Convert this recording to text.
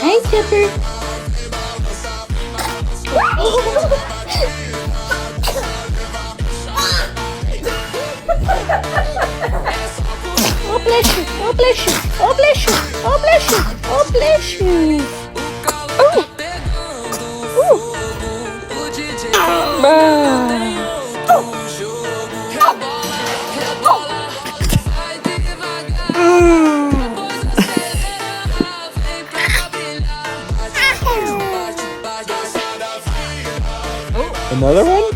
Hi, Pepper. Oh, bless you. Oh, bless you. Oh, bless you. Oh, bless you. Oh, bless you. Oh. Another one?